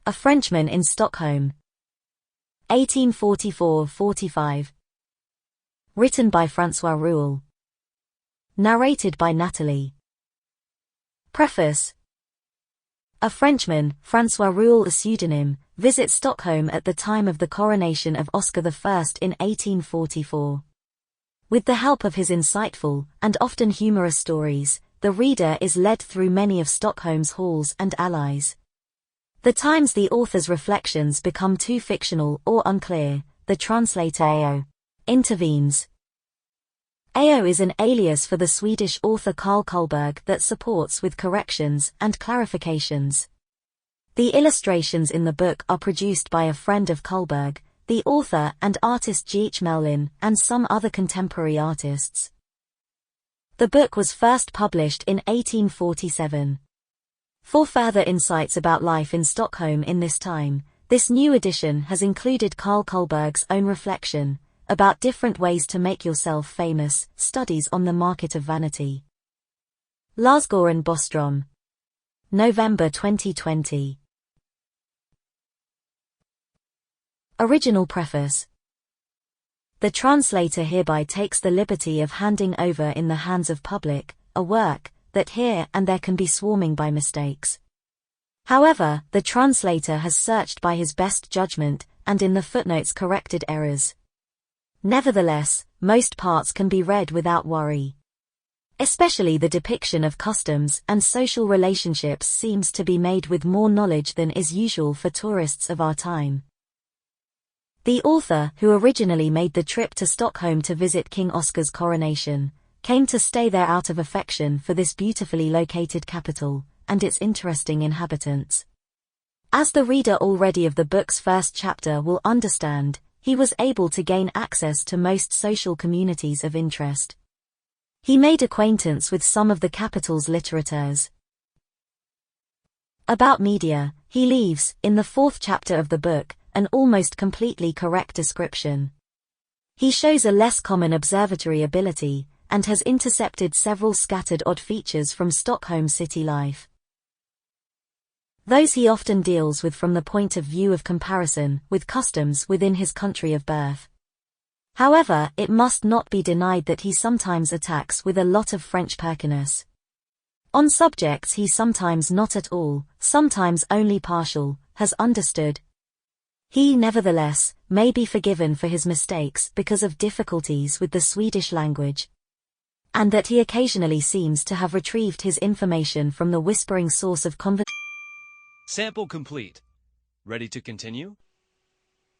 A Frenchman in Stockholm. 1844-45. Written by François Rouel. Narrated by Natalie. Preface. A Frenchman, François Rouel, a pseudonym, visits Stockholm at the time of the coronation of Oscar I in 1844. With the help of his insightful, and often humorous stories, the reader is led through many of Stockholm's halls and alleys. The times the author's reflections become too fictional or unclear, the translator AO intervenes. AO is an alias for the Swedish author Karl Kullberg that supports with corrections and clarifications. The illustrations in the book are produced by a friend of Kullberg, the author and artist G.H. Mellin, and some other contemporary artists. The book was first published in 1847. For further insights about life in Stockholm in this time, this new edition has included Karl Kullberg's own reflection about different ways to make yourself famous, studies on the market of vanity. Larsgården Bostrom. November 2020. Original preface. The translator hereby takes the liberty of handing over in the hands of public, a work that here and there can be swarming by mistakes. However, the translator has searched by his best judgment, and in the footnotes corrected errors. Nevertheless, most parts can be read without worry. Especially the depiction of customs and social relationships seems to be made with more knowledge than is usual for tourists of our time. The author, who originally made the trip to Stockholm to visit King Oscar's coronation, came to stay there out of affection for this beautifully located capital, and its interesting inhabitants. As the reader already of the book's first chapter will understand, he was able to gain access to most social communities of interest. He made acquaintance with some of the capital's litterateurs. About media, he leaves, in the fourth chapter of the book, an almost completely correct description. He shows a less common observatory ability, and has intercepted several scattered odd features from Stockholm city life. Those he often deals with from the point of view of comparison with customs within his country of birth. However, it must not be denied that he sometimes attacks with a lot of French perkiness. On subjects he sometimes not at all, sometimes only partial, has understood. He nevertheless may be forgiven for his mistakes because of difficulties with the Swedish language, and that he occasionally seems to have retrieved his information from the whispering source of conversation. Sample complete. Ready to continue?